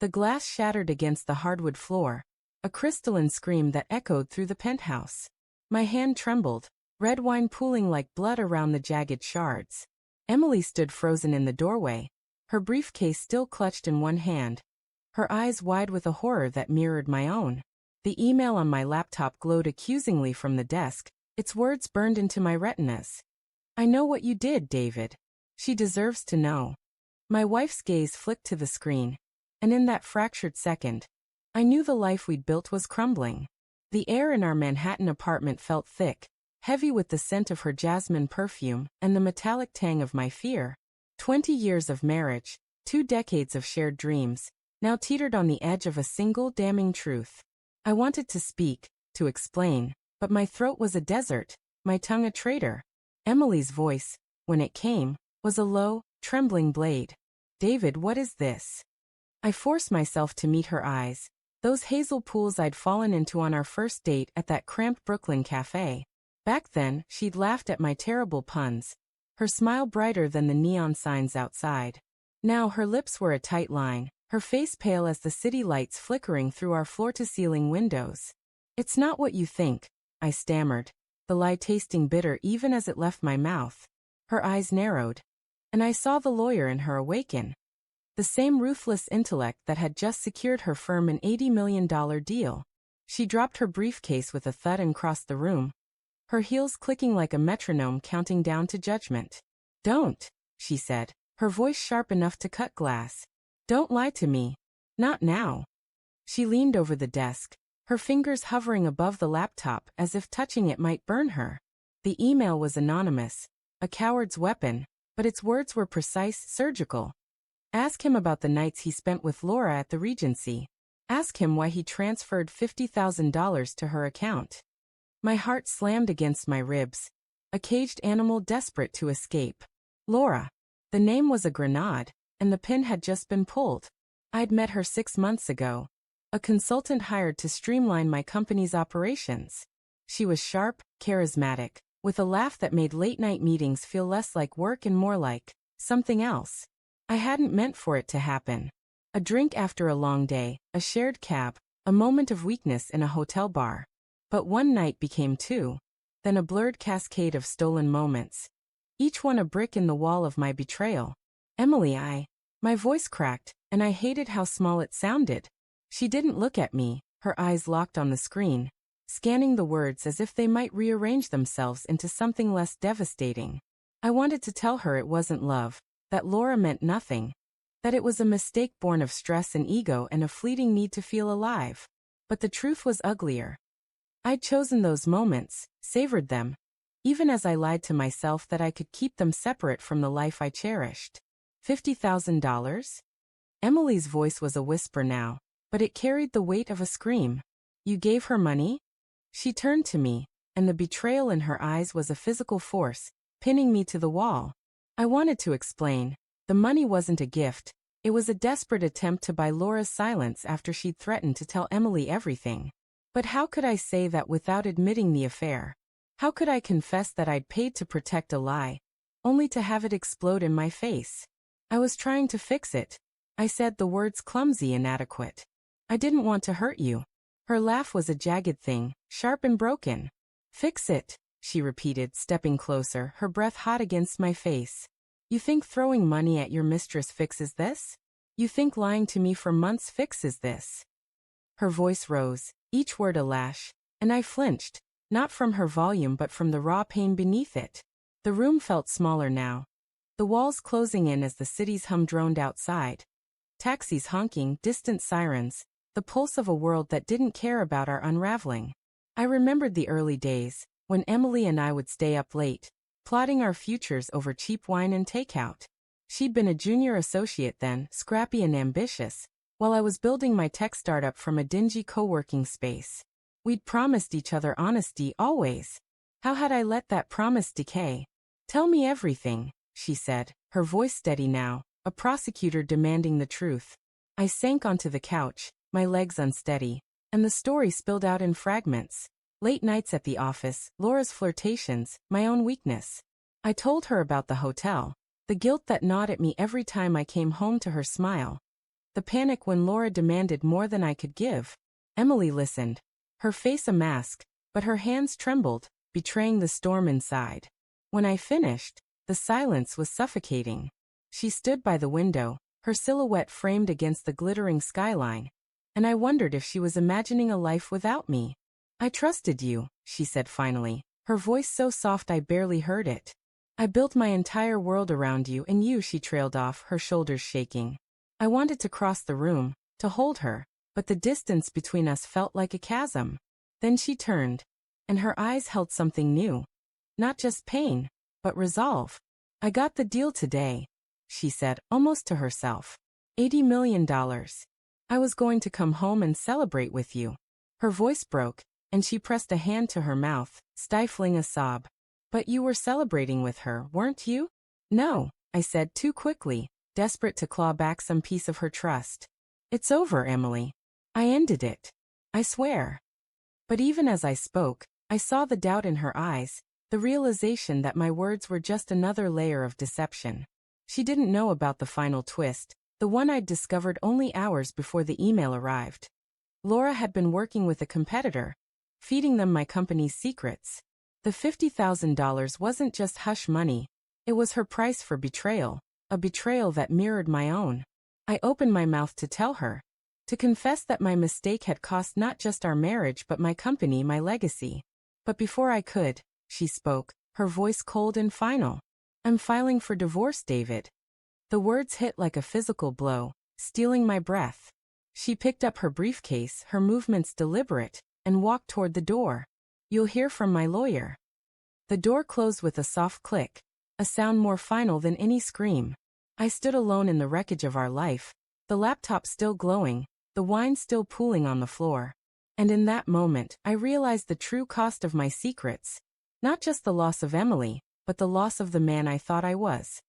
The glass shattered against the hardwood floor, a crystalline scream that echoed through the penthouse. My hand trembled, red wine pooling like blood around the jagged shards. Emily stood frozen in the doorway, her briefcase still clutched in one hand, her eyes wide with a horror that mirrored my own. The email on my laptop glowed accusingly from the desk, its words burned into my retinas. "I know what you did, David. She deserves to know." My wife's gaze flicked to the screen, and in that fractured second, I knew the life we'd built was crumbling. The air in our Manhattan apartment felt thick, heavy with the scent of her jasmine perfume and the metallic tang of my fear. 20 years of marriage, 2 decades of shared dreams, now teetered on the edge of a single damning truth. I wanted to speak, to explain, but my throat was a desert, my tongue a traitor. Emily's voice, when it came, was a low, trembling blade. "David, what is this?" I forced myself to meet her eyes, those hazel pools I'd fallen into on our first date at that cramped Brooklyn cafe. Back then, she'd laughed at my terrible puns, her smile brighter than the neon signs outside. Now her lips were a tight line, her face pale as the city lights flickering through our floor-to-ceiling windows. "It's not what you think," I stammered, the lie tasting bitter even as it left my mouth. Her eyes narrowed, and I saw the lawyer in her awaken. The same ruthless intellect that had just secured her firm an $80 million deal. She dropped her briefcase with a thud and crossed the room, her heels clicking like a metronome counting down to judgment. "Don't," she said, her voice sharp enough to cut glass. "Don't lie to me. Not now." She leaned over the desk, her fingers hovering above the laptop as if touching it might burn her. The email was anonymous, a coward's weapon, but its words were precise, surgical. Ask him about the nights he spent with Laura at the Regency. Ask him why he transferred $50,000 to her account. My heart slammed against my ribs, a caged animal desperate to escape. Laura. The name was a grenade, and the pin had just been pulled. I'd met her 6 months ago, a consultant hired to streamline my company's operations. She was sharp, charismatic, with a laugh that made late-night meetings feel less like work and more like something else. I hadn't meant for it to happen. A drink after a long day, a shared cab, a moment of weakness in a hotel bar. But one night became 2, then a blurred cascade of stolen moments, each one a brick in the wall of my betrayal. "Emily, My voice cracked, and I hated how small it sounded. She didn't look at me, her eyes locked on the screen, scanning the words as if they might rearrange themselves into something less devastating. I wanted to tell her it wasn't love, that Laura meant nothing, that it was a mistake born of stress and ego and a fleeting need to feel alive. But the truth was uglier. I'd chosen those moments, savored them, even as I lied to myself that I could keep them separate from the life I cherished. $50,000? Emily's voice was a whisper now, but it carried the weight of a scream. "You gave her money?" She turned to me, and the betrayal in her eyes was a physical force, pinning me to the wall. I wanted to explain. The money wasn't a gift, it was a desperate attempt to buy Laura's silence after she'd threatened to tell Emily everything. But how could I say that without admitting the affair? How could I confess that I'd paid to protect a lie, only to have it explode in my face? I was trying to fix it. I said, the words clumsy, inadequate. "I didn't want to hurt you." Her laugh was a jagged thing, sharp and broken. "Fix it," she repeated, stepping closer, her breath hot against my face. "You think throwing money at your mistress fixes this? You think lying to me for months fixes this?" Her voice rose, each word a lash, and I flinched, not from her volume but from the raw pain beneath it. The room felt smaller now, the walls closing in as the city's hum droned outside. Taxis honking, distant sirens, the pulse of a world that didn't care about our unraveling. I remembered the early days, when Emily and I would stay up late, plotting our futures over cheap wine and takeout. She'd been a junior associate then, scrappy and ambitious, while I was building my tech startup from a dingy co-working space. We'd promised each other honesty always. How had I let that promise decay? "Tell me everything," she said, her voice steady now, a prosecutor demanding the truth. I sank onto the couch, my legs unsteady, and the story spilled out in fragments. Late nights at the office, Laura's flirtations, my own weakness. I told her about the hotel, the guilt that gnawed at me every time I came home to her smile. The panic when Laura demanded more than I could give. Emily listened, her face a mask, but her hands trembled, betraying the storm inside. When I finished, the silence was suffocating. She stood by the window, her silhouette framed against the glittering skyline, and I wondered if she was imagining a life without me. I trusted you, she said finally, her voice so soft I barely heard it. I built my entire world around you and you, she trailed off, her shoulders shaking. I wanted to cross the room, to hold her, but the distance between us felt like a chasm. Then she turned, and her eyes held something new. Not just pain, but resolve. I got the deal today, she said, almost to herself. $80 million. I was going to come home and celebrate with you. Her voice broke, and she pressed a hand to her mouth, stifling a sob. But you were celebrating with her, weren't you? No, I said too quickly, desperate to claw back some piece of her trust. It's over, Emily. I ended it. I swear. But even as I spoke, I saw the doubt in her eyes, the realization that my words were just another layer of deception. She didn't know about the final twist, the one I'd discovered only hours before the email arrived. Laura had been working with a competitor, feeding them my company's secrets. The $50,000 wasn't just hush money, it was her price for betrayal, a betrayal that mirrored my own. I opened my mouth to tell her, to confess that my mistake had cost not just our marriage but my company, my legacy. But before I could, she spoke, her voice cold and final. I'm filing for divorce, David. The words hit like a physical blow, stealing my breath. She picked up her briefcase, her movements deliberate, and walked toward the door. You'll hear from my lawyer. The door closed with a soft click, a sound more final than any scream. I stood alone in the wreckage of our life, the laptop still glowing, the wine still pooling on the floor. And in that moment, I realized the true cost of my secrets. Not just the loss of Emily, but the loss of the man I thought I was.